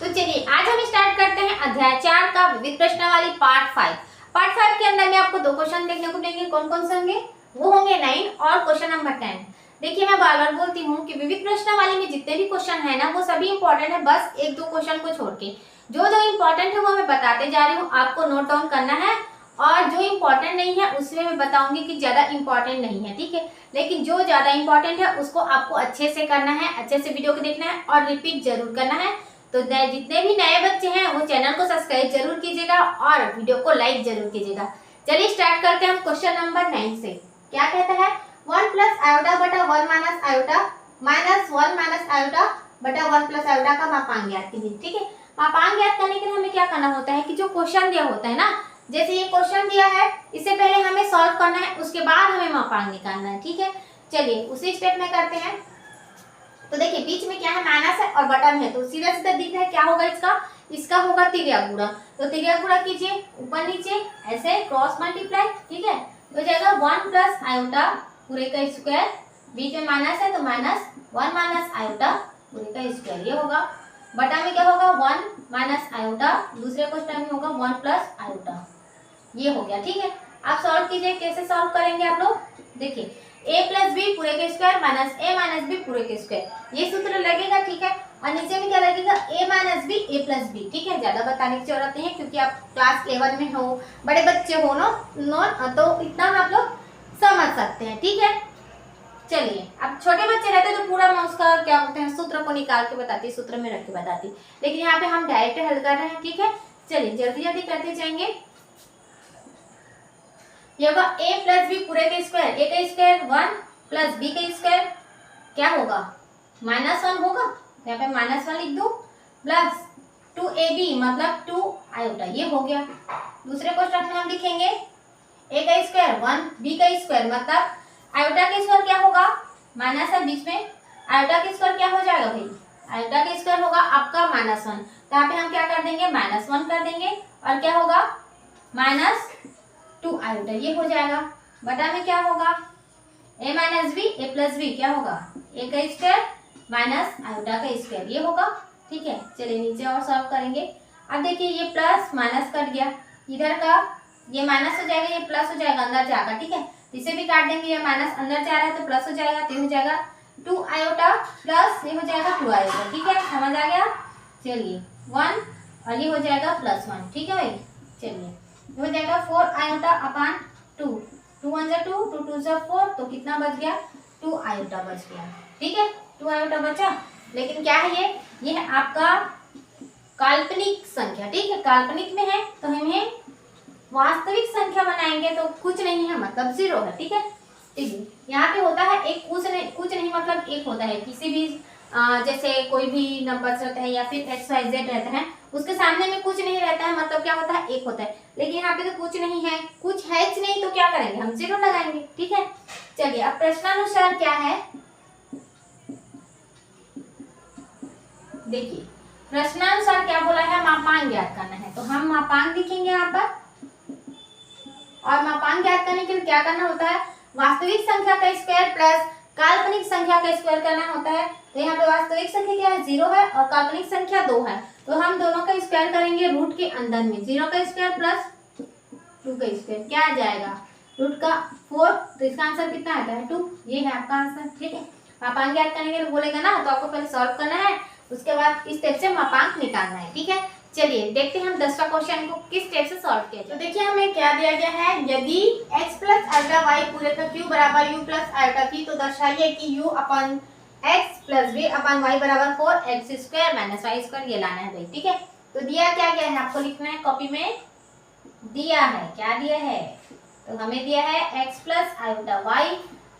तो चलिए आज हम स्टार्ट करते हैं अध्याय 4 का विविध प्रश्नावली पार्ट 5। पार्ट 5 के अंदर में आपको दो क्वेश्चन देखने को मिलेंगे। कौन कौन से होंगे? वो होंगे 9 और क्वेश्चन नंबर 10। देखिए मैं बार बार बोलती हूँ कि विविध प्रश्नावली में जितने भी क्वेश्चन है ना वो सभी इंपॉर्टेंट है, बस एक दो क्वेश्चन को छोड़ के। जो जो इंपॉर्टेंट है वो मैं बताते जा रही हूँ, आपको नोट डाउन करना है, और जो इम्पोर्टेंट नहीं है उसमें मैं बताऊंगी कि ज्यादा इम्पोर्टेंट नहीं है, ठीक है। लेकिन जो ज्यादा इम्पोर्टेंट है उसको आपको अच्छे से करना है, अच्छे से वीडियो को देखना है और रिपीट जरूर करना है। तो जितने भी नए बच्चे हैं वो चैनल को सब्सक्राइब जरूर कीजिएगा और वीडियो को लाइक जरूर कीजिएगा। चलिए स्टार्ट करते हैं हम क्वेश्चन नंबर 9 से। क्या कहता है? 1 प्लस आयोटा बटा 1 minus iota minus 1 minus iota बटा 1 प्लस आयोटा का मापांक ज्ञात कीजिए, ठीक है। मापांक ज्ञात करने के लिए हमें क्या करना होता है कि जो क्वेश्चन दिया होता है ना, जैसे ये क्वेश्चन दिया है, इससे पहले हमें सॉल्व करना है, उसके बाद हमें मापांक निकालना है, ठीक है। चलिए उसी स्टेप में करते हैं। तो देखिए बीच में क्या है, माइनस है और बटन है, तो सीधा सीधा दिख रहा है, क्या होगा इसका होगा तिर्यक गुणा। तो तिर्यक गुणा कीजिए, ऊपर नीचे ऐसे क्रॉस मल्टीप्लाई, ठीक है। तो हो जाएगा 1 प्लस आयोटा पूरे का स्क्वायर, बीच में माइनस है तो माइनस 1 माइनस आयोटा पूरे का स्क्वायर, ये होगा। बटा में क्या होगा 1 माइनस आयोटा, दूसरे क्वेश्चन में होगा 1 प्लस आयोटा, ये हो गया, ठीक है। आप सॉल्व कीजिए, कैसे सॉल्व करेंगे आप लोग? देखिए a प्लस बी पूरे के square minus a minus b पूरे के स्क्वायर, ये सूत्र लगेगा, ठीक है। और नीचे में क्या लगेगा a minus b a plus b, ठीक है। ज्यादा बताने की जरूरत नहीं है क्योंकि आप क्लास 11 में हो, बड़े बच्चे हो तो इतना आप लोग समझ सकते हैं, ठीक है। चलिए अब छोटे बच्चे रहते तो पूरा मैं उसका क्या बोलते हैं सूत्र को निकाल के बताती, सूत्र में रख के बताती, लेकिन यहाँ पे हम डायरेक्ट हल कर रहे हैं, ठीक है। चलिए जल्दी जल्दी करते जाएंगे। ये होगा a प्लस बी पूरे के स्क्वायर, a का स्क्वायर 1 प्लस b का स्क्वायर क्या होगा -1 होगा, यहाँ पे -1 लिख दो, प्लस 2ab मतलब 2 आयोटा, ये हो गया। दूसरे क्वेश्चन में हम लिखेंगे a का स्क्वायर 1 b का स्क्वायर मतलब आयोटा का स्क्वायर क्या होगा, माइनस है बीच में, आयोटा का स्क्वायर क्या हो जाएगा भाई, आयोटा का स्क्वायर होगा आपका -1, तो यहाँ पे हम क्या कर देंगे -1 कर देंगे और क्या होगा -2 आयोटा, ये हो जाएगा। बटा में क्या होगा a minus b a plus b क्या होगा a का स्क्वायर माइनस आयोटा का स्क्वायर, ये होगा, ठीक है। चलिए नीचे और सॉल्व करेंगे। अब देखिए ये प्लस माइनस कट गया, इधर का ये माइनस हो जाएगा, ये प्लस हो जाएगा अंदर जाकर, ठीक है। इसे भी काट देंगे, ये माइनस अंदर जा रहा है तो प्लस हो जाएगा, तो हो जाएगा 2 आयोटा प्लस ये हो जाएगा 2 आयोटा, ठीक है, समझ आ गया। चलिए 1 और ये हो जाएगा +1, ठीक है भाई। चलिए हो जाएगा 4 आयोटा अपान 2, 2 1 जा 2, 2 2 जा 4, तो कितना बच गया 2 आयोटा बच गया, ठीक है। 2 आयोटा बचा, लेकिन क्या है ये है आपका काल्पनिक संख्या, ठीक है। काल्पनिक में है तो हमें वास्तविक संख्या बनाएंगे तो कुछ नहीं है मतलब 0 है, ठीक है। ठीक है, यहाँ पे होता है एक कुछ नहीं मतलब एक होता है, किसी भी जैसे कोई भी नंबर रहता है या फिर XYZ रहता है, उसके सामने में कुछ नहीं रहता है, मतलब क्या होता है एक होता है। लेकिन यहाँ पे तो कुछ नहीं है, कुछ है नहीं, तो क्या करेंगे हम 0 लगाएंगे, ठीक है। चलिए अब प्रश्नानुसार क्या है, देखिए प्रश्नानुसार क्या बोला है, मापांक ज्ञात करना है, तो हम मापांक लिखेंगे यहाँ पर। और मापांक ज्ञात करने के लिए क्या करना होता है, वास्तविक संख्या का स्क्वायर प्लस काल्पनिक संख्या का स्क्वायर करना होता है। तो यहाँ पे वास्तविक संख्या क्या है 0 है और काल्पनिक संख्या 2 है, तो हम दोनों का स्क्वायर करेंगे रूट के अंदर में, 0 का स्क्वायर प्लस 2 का स्क्वायर क्या आ जाएगा रूट का 4, तो इसका आंसर कितना आता है 2, ये है आपका आंसर, ठीक है। मापांक ज्ञात करने के लिए बोलेगा ना तो आपको पहले सॉल्व करना है, उसके बाद इस स्टेप से मापांक निकालना है, ठीक है। चलिए देखते हैं हम 10वां क्वेश्चन को किस स्टेप से सॉल्व किया जाए। तो देखिए हमें क्या दिया गया है, यदि x प्लस आयोटा y पूरे का क्यूब बराबर u प्लस आयोटा की, तो दर्शाइए कि u अपन x प्लस v अपन y बराबर 4x square minus y square, ये लाना है भाई, ठीक है। तो दिया क्या गया है आपको लिखना है, कॉपी में दिया है, क्या दिया है, तो हमें दिया है x प्लस आयोटा y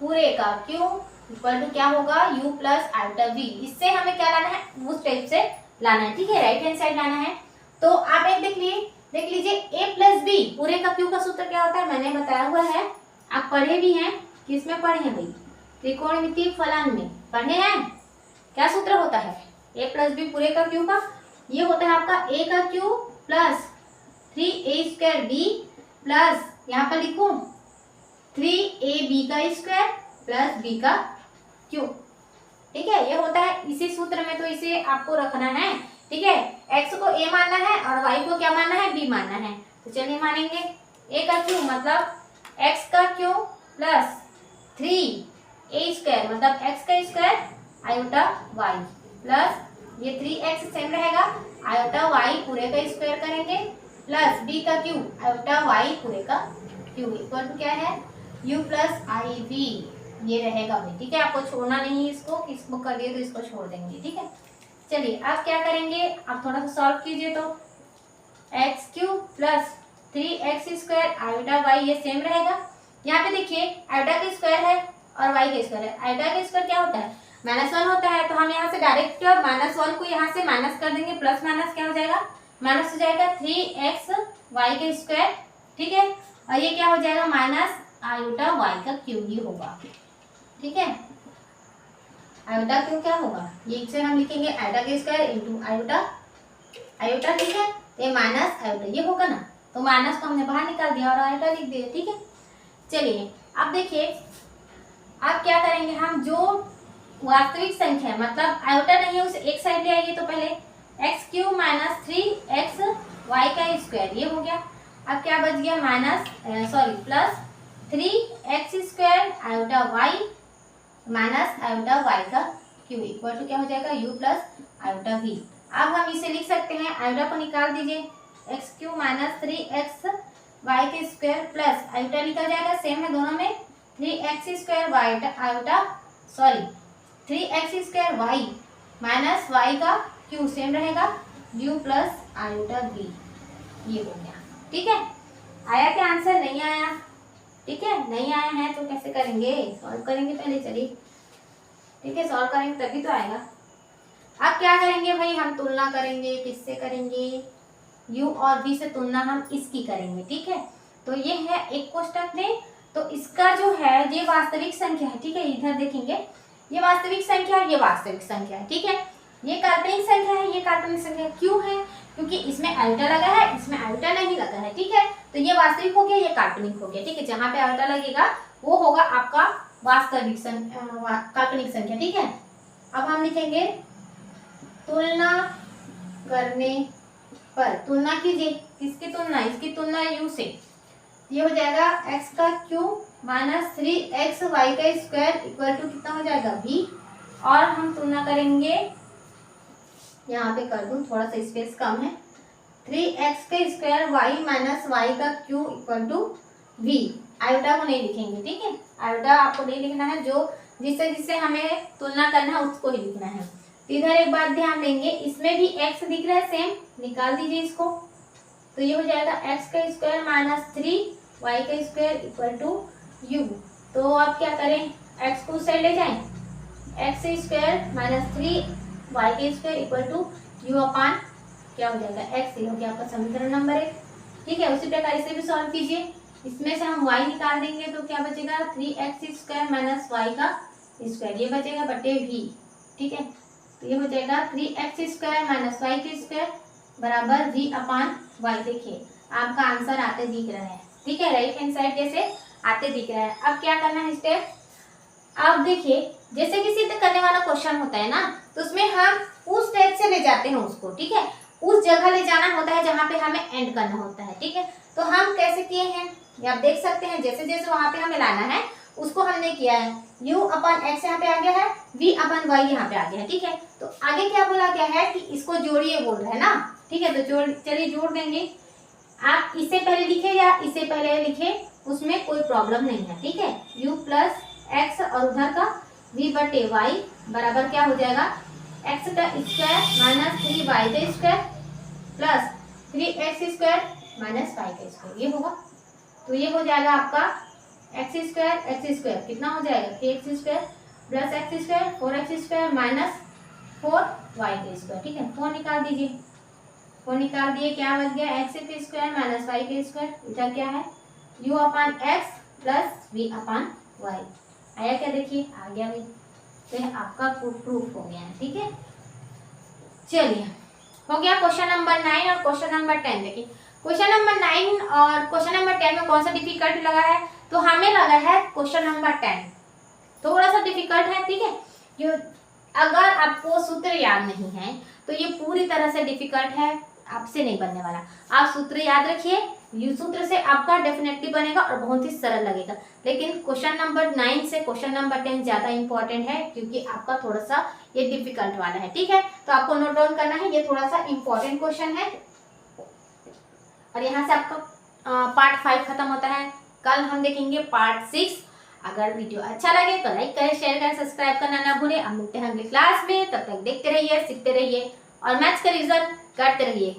पूरे का क्यूब इक्वल टू क्या होगा u प्लस आयोटा v, इससे हमें क्या लाना है उस टाइप से लाना है, ठीक है, राइट हैंड साइड लाना है। तो आप एक देख लीजिए a प्लस बी पूरे का क्यूब का सूत्र क्या होता है, मैंने बताया हुआ है, आप पढ़े भी हैं, किसमें पढ़े हैं भाई, त्रिकोणमितीय फलन में पढ़े हैं। क्या सूत्र होता है a प्लस बी पूरे का क्यूब का, ये होता है आपका a का cube plus 3a square b plus यहाँ पर लिखूं 3ab का स्क्वायर प्लस b का क्यूब, ठीक है, ये होता है इसी सूत्र में, तो इसे आपको रखना है, ठीक है। x को a मानना है और y को क्या मानना है, b मानना है। तो चलिए मानेंगे a का क्यू मतलब x का क्यू प्लस 3a² मतलब x का स्क्वायर आयोटा y प्लस ये 3x सेम रहेगा, आयोटा y पूरे का स्क्वायर करेंगे प्लस b का क्यू आयोटा y पूरे का क्यू इक्वल टू क्या है u प्लस आई वी। ये रहेगा भाई, ठीक है। आपको छोड़ना नहीं है इसको, इसको कर दिए तो इसको छोड़ देंगे, ठीक है। चलिए अब क्या करेंगे, आप थोड़ा सा सॉल्व कीजिए तो x cube plus 3x² iota y ये सेम रहेगा। यहाँ पे देखिए आयोटा का स्क्वायर है और y का स्क्वायर है। आयोटा का स्क्वायर क्या होता है, -1 होता है। तो हम यहाँ से डायरेक्ट -1 को यहाँ से माइनस कर देंगे, प्लस माइनस क्या हो जाएगा, माइनस हो जाएगा 3xy², ठीक है। और ये क्या हो जाएगा माइनस आयोटा y का क्यूब ही होगा, ठीक है। आयोटा क्यूब क्या होगा, ये से हम लिखेंगे आयोटा का स्क्वायर इंटू आयोटा, ठीक है। ये माइनस आयोटा ये होगा ना, तो माइनस को हमने बाहर निकाल दिया और आयोटा लिख दिया, ठीक है। चलिए अब देखिए अब क्या करेंगे, हम जो वास्तविक संख्या है मतलब आयोटा नहीं है उसे एक साइड ले आइए। तो पहले x³ माइनस 3xy² ये हो गया। अब क्या बच गया plus 3x² iota y minus iota y का क्यू इक्वल टू क्या हो जाएगा u प्लस आयोटा v। अब हम इसे लिख सकते हैं, आयोटा को निकाल दीजिए, x³ minus 3xy² plus iota निकल जाएगा, सेम है दोनों में 3x² माइनस y का क्यू सेम रहेगा u प्लस आयोटा v। ये हो गया, ठीक है। आया क्या आंसर, नहीं आया, ठीक है। नहीं आया है तो कैसे करेंगे, सॉल्व करेंगे पहले, चलिए ठीक है। सॉल्व करेंगे तभी तो आएगा। अब क्या करेंगे भाई, हम तुलना करेंगे, किससे करेंगे, u और v से तुलना हम इसकी करेंगे, ठीक है। तो ये है एक कोष्टक में, तो इसका जो है ये वास्तविक संख्या है, ठीक है। इधर देखेंगे ये वास्तविक संख्या है, ये वास्तविक संख्या है, ठीक है। ये काल्पनिक संख्या है, ये काल्पनिक संख्या क्यों है, क्योंकि इसमें आयोटा लगा है, इसमें आयोटा नहीं लगा है, ठीक है। तो ये वास्तविक हो गया, ये काल्पनिक हो गया, ठीक है। जहाँ पे आयोटा लगेगा वो होगा आपका वास्तविक काल्पनिक संख्या, ठीक है। अब हम लिखेंगे तुलना करने पर, तुलना कीजिए, किसकी तुलना, इसकी तुलना u से। ये हो जाएगा x का cube minus 3xy² equal to कितना हो जाएगा v। और हम तुलना करेंगे, यहाँ पे कर दूं थोड़ा सा स्पेस कम है, 3x² y माइनस y का cube equal to v। Iota को नहीं लिखेंगे, ठीक है। आयोटा आपको नहीं लिखना है, जो जिससे हमें तुलना करना है उसको ही लिखना है। तो इधर एक बात ध्यान देंगे, इसमें भी x दिख रहा है सेम, निकाल दीजिए इसको। तो ये हो जाएगा x² minus 3y² equal to u। तो अब क्या करें, x को उस साइड ले जाएं, x² minus 3y² equal to u अपान क्या हो जाएगा x। ये हो गया आपका समीकरण नंबर 1, ठीक है। उसी प्रकार इसे भी सॉल्व कीजिए, इसमें से हम y निकाल देंगे तो क्या बचेगा 3x² माइनस y का स्क्वायर, ये बचेगा बटे v, ठीक है। तो ये हो जाएगा 3x² माइनस y के स्क्वायर बराबर v अपान y। देखिए आपका आंसर आते दिख रहा है, ठीक है, राइट हैंड साइड जैसे आते दिख रहा है। अब क्या करना है स्टेप, अब देखिए जैसे किसी से करने वाला क्वेश्चन होता है ना, तो उसमें हम उस स्टेप से ले जाते हैं उसको, ठीक है। उस जगह ले जाना होता है जहाँ पे हमें एंड करना होता है, ठीक है। तो हम कैसे किए हैं, ये आप देख सकते हैं, जैसे जैसे वहां पे हमें लाना है उसको हमने किया है, u अपन x यहाँ पे आ गया है, v अपन y यहाँ पे आ गया है, ठीक है। तो आगे क्या बोला गया है कि इसको जोड़िए बोल रहा है ना, ठीक है। तो चलिए जोड़ देंगे। आप इससे पहले लिखे या इससे पहले लिखे उसमें कोई प्रॉब्लम नहीं है, ठीक है। u प्लस x और उधर का v बटे y बराबर क्या हो जाएगा x का स्क्वायर माइनस 3y का square plus 3x² minus y का स्क्वायर, ये होगा। तो ये हो जाएगा आपका x² कितना हो जाएगा 3x² plus x² 4x² minus 4y का स्क्वायर, ठीक है। 4 निकाल दीजिए, 4 निकाल दिए, क्या बच गया x² माइनस y का स्क्वायर, इधर क्या है u अपान x प्लस v अपान y। आया क्या, देखिए आ गया भाई। तो ये आपका प्रूफ हो गया है, ठीक है। चलिए हो गया क्वेश्चन नंबर 9 और क्वेश्चन नंबर 10। देखिए क्वेश्चन नंबर 9 और क्वेश्चन नंबर 10 में कौन सा डिफिकल्ट लगा है, तो हमें लगा है क्वेश्चन नंबर 10 थोड़ा सा डिफिकल्ट है, ठीक है। अगर आपको सूत्र याद नहीं है तो ये पूरी तरह से डिफिकल्ट है, आपसे नहीं बनने वाला। आप सूत्र याद रखिए, यू सूत्र से आपका डेफिनेटली बनेगा और बहुत ही सरल लगेगा। लेकिन क्वेश्चन नंबर 9 से क्वेश्चन नंबर 10 ज्यादा इंपॉर्टेंट है, क्योंकि आपका थोड़ा सा ये डिफिकल्ट वाला है। ठीक है, तो आपको नोट डाउन करना है, ये थोड़ा सा इंपॉर्टेंट क्वेश्चन है। और यहाँ से आपका पार्ट 5 खत्म होता है। कल हम देखेंगे पार्ट 6। अगर वीडियो अच्छा लगे तो लाइक करें, शेयर करें, सब्सक्राइब करना ना भूलें। अब मिलते हैं अगली क्लास में, तब तक देखते रहिए, सीखते रहिए और मैथ्स का रिवीजन करते रहिए।